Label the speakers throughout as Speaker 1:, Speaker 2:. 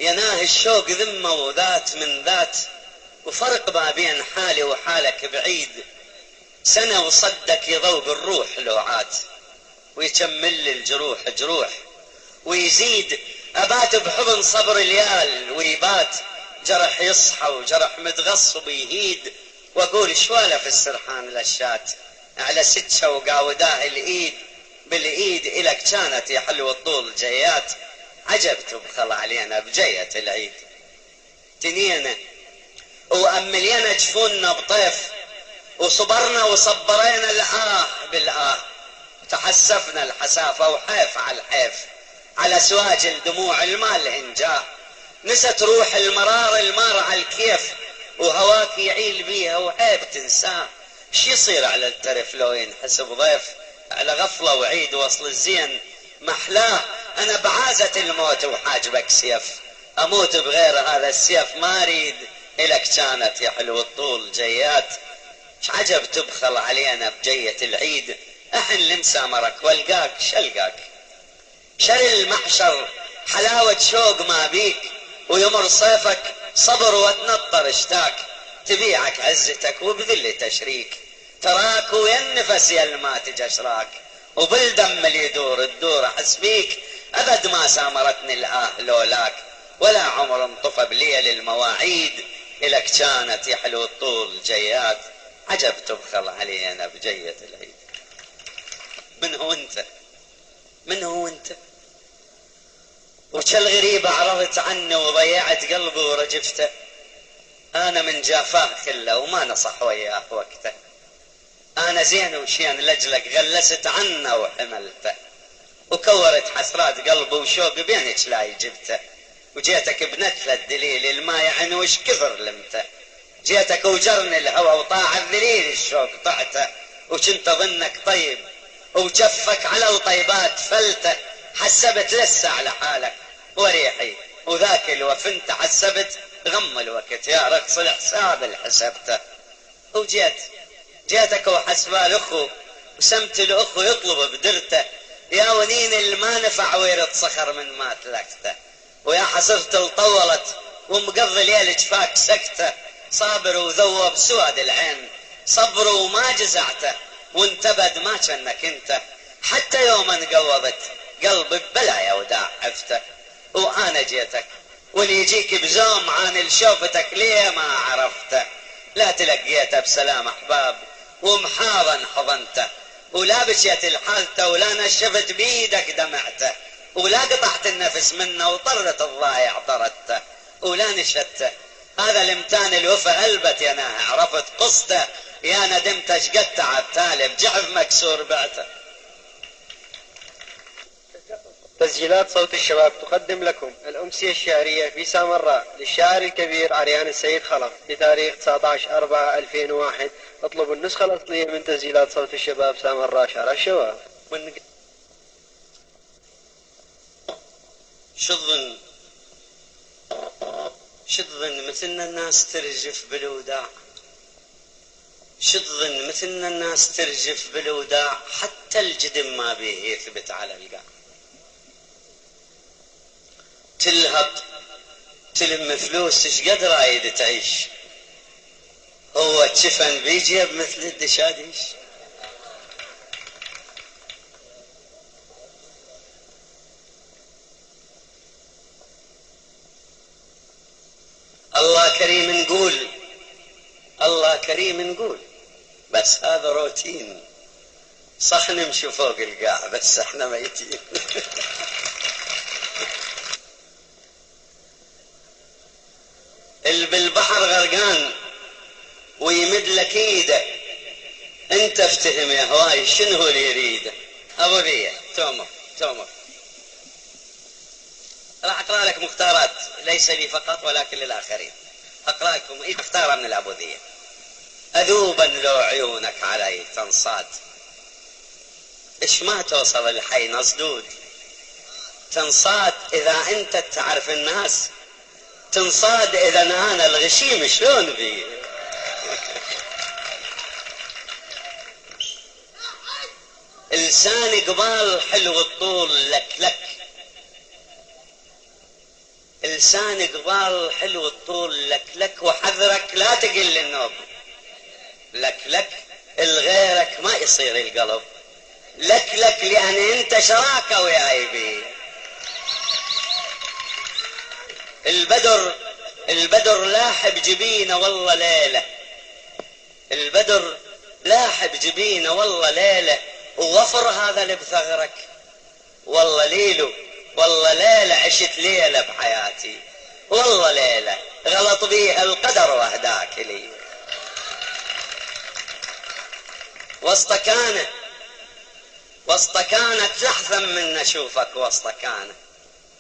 Speaker 1: يناهي الشوق ذمة وذات من ذات، وفرق ما بين حالي وحالك بعيد. سنة وصدك يذوب الروح لوعات، ويكمل لي الجروح جروح، ويزيد أبات بحضن صبر ليال، ويبات جرح يصحى وجرح متغصب يهيد. واقول شواله في السرحان الاشات، على ستشة وقاوداه الايد بالايد، الك كانت يا حلو الطول جيات. عجب تبخل علينا بجية العيد، تنينا وأملينا جفوننا بطيف، وصبرنا وصبرينا الآه بالآه، تحسفنا الحسافة وحيف على الحيف، على سواج الدموع المال انجاه. نست روح المرار المار على الكيف، وهواك يعيل بيها وعيب تنساه. شي يصير على الترف لو ينحسب ضيف، على غفلة وعيد وصل الزين محلاه. انا بعازة الموت وحاجبك سيف، اموت بغير هذا السيف ما اريد، الك كانت يا حلو الطول جيات. عجب تبخل علينا بجية العيد، احن لنسى مرك والقاك شلقاك. شر المحشر حلاوة شوق ما بيك، ويمر صيفك صبر وتنطر اشتاك. تبيعك عزتك وبذل تشريك، تراك وين نفس يلما تجشراك، وبالدم اللي يدور الدور احس بيك. ابد ما سامرتني الاه لولاك، ولا عمر انطفى بليل المواعيد، الك كانت يحلو الطول جيات. عجب تبخل علينا بجية العيد. من هو انت؟ من هو انت؟ وش الغريب اعرضت عنه وضيعت قلبي ورجفته. انا من جافاه خله وما نصح وياه وقته، انا زين وشين لاجلك غلست عنه وحملته، وكورت حسرات قلبي وشوق بينك لا يجبته. وجيتك بنتلة الدليل الما يعني وش كثر لمته، جيتك وجرني الهوى وطاع الذليل الشوق طعته. وكنت ظنك طيب وجفك على الطيبات فلته، حسبت لسه على حالك وريحي وذاك الوفنت، حسبت غم الوقت يا رقص الحساب الحسبته. جيتك وحسبه الاخو وسمت الاخو يطلب بدرته، يا ونين الما نفع ويرد صخر من ما تلكته. ويا حصرت الطولت ومقضي ليل جفاك سكته، صابر وذوب سواد العين صبر وما جزعته، وانتبد ما كانك انت. حتى يوم انقوضت قلبي ببلايا وداع عفته. وانا جيتك واللي يجيك بزوم عن شوفتك ليه ما عرفته. لا تلقيته بسلام احباب ومحاضا حضنته، ولا بشيت الحالته ولا نشفت بيدك دمعته، ولا قطعت النفس منه وطرت الضايع طردته، ولا نشدته. هذا الامتان الوفا هلبت يا ناه عرفت قصته، يا ندمت اشقد تعب تالب جعف مكسور بعته.
Speaker 2: تسجيلات صوت الشباب تقدم لكم الأمسية الشعرية في سامراء للشاعر الكبير عريان السيد خلف بتاريخ 19/4/2001. اطلبوا النسخة الأصلية من تسجيلات صوت الشباب سامراء شارع الشباب.
Speaker 1: شظن مثلنا الناس ترجف بالوداع، شظن مثلنا الناس ترجف بالوداع، حتى الجدم ما بيه يثبت على القاع. تلهب تلم فلوس ايش قد رايد تعيش، هو تشفن بيجيب مثل الدشاديش. الله كريم نقول، الله كريم نقول، بس هذا روتين. صح نمشي فوق القاع بس احنا ميتين. اللي بالبحر غرقان ويمد لك ايده، انت افتهم يا هواي شنو هو اللي يريده. ابو ذيه تومر راح اقرا لك مختارات ليس لي فقط ولكن للاخرين. اقرا لكم اختار من الابوذيه. اذوبا لو عيونك علي تنصاد، ايش ما توصل الحي نصدود. تنصاد اذا انت تعرف الناس، تنصاد اذا انا الغشيم شلون بي. لساني قبال حلو الطول لك لسانك ضال حلو الطول، لك لك وحذرك لا تقل النوب. لك لك الغيرك ما يصير القلب، لك لك لأن انت شراكة وياي بي. البدر لاح بجبينه والله ليلة، البدر لاح بجبينه والله ليلة، ووفر هذا اللي بثغرك. والله ليلو والله ليلة عشت ليلة بحياتي، والله ليلة غلط بيها القدر واهداك لي. وسطكانك تحثم من نشوفك وسطكانه،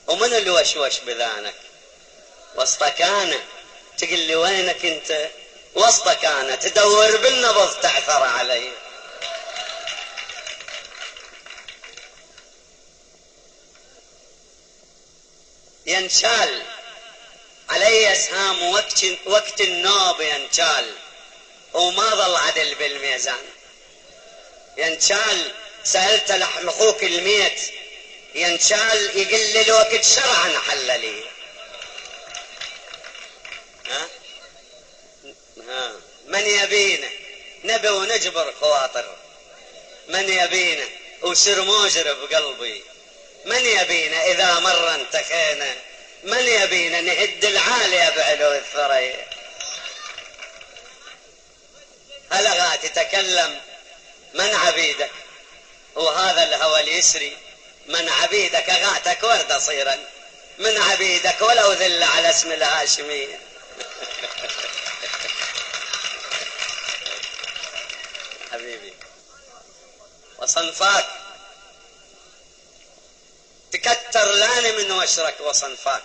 Speaker 1: ومن الوشوش بذانك وسطكانه. تقول لي وينك انت وسطكانه، تدور بالنبض تعثر علي. ينشال علي اسهام وقت النوب ينشال، وما ظل عدل بالميزان. ينشال سألت لحوك الميت، ينشال يقل الوقت شرعا حللي. من يبينا نبي ونجبر خواطر، من يبينا وسر موجر بقلبي، من يبينا إذا مر انتخينا، من يبينا نهد العالية بعلو الثريا. هلغا تتكلم من عبيدك، وهذا الهوى اليسري من عبيدك أغاتك ورد صيرا، من عبيدك ولو ذل على اسم الهاشمية. حبيبي وصنفاك تكتر لاني من وشرك وصنفاك،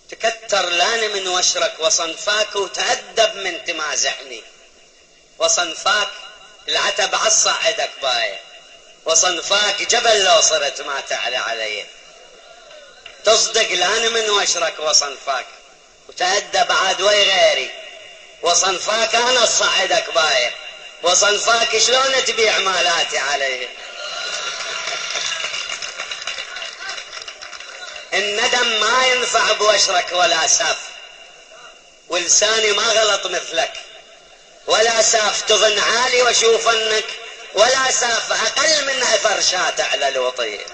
Speaker 1: تكتر لاني من وشرك وصنفاك، وتأدب من تمازحني وصنفاك. العتب عالصعدك باية وصنفاك، جبل لو صرت ما تعلى علي. تصدق لاني من وشرك وصنفاك، وتأدب عاد وي غيري وصنفاك. انا الصعدك باية وصنفاك، شلون تبيع مالاتي عليه. الندم ما ينفع بوشرك ولا ساف، ولساني ما غلط مثلك ولا ساف. تظن عالي واشوف انك ولا ساف اقل من اثر شات على الوطي.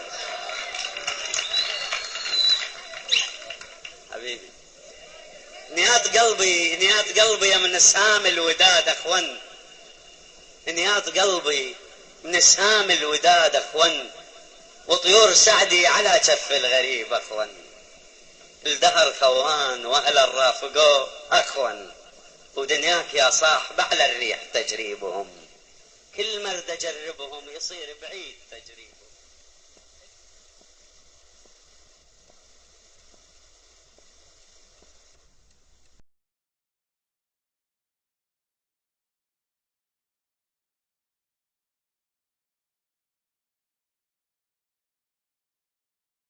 Speaker 1: حبيبي نيات قلبي يا من اسهام الوداد اخون، نيات قلبي من اسهام الوداد اخون، وطيور سعدي على كف الغريب اخون. الدهر خوان واهل الرافقو اخون، ودنياك يا صاحب على الريح تجريبهم، كل مرد اجربهم يصير بعيد تجريبهم.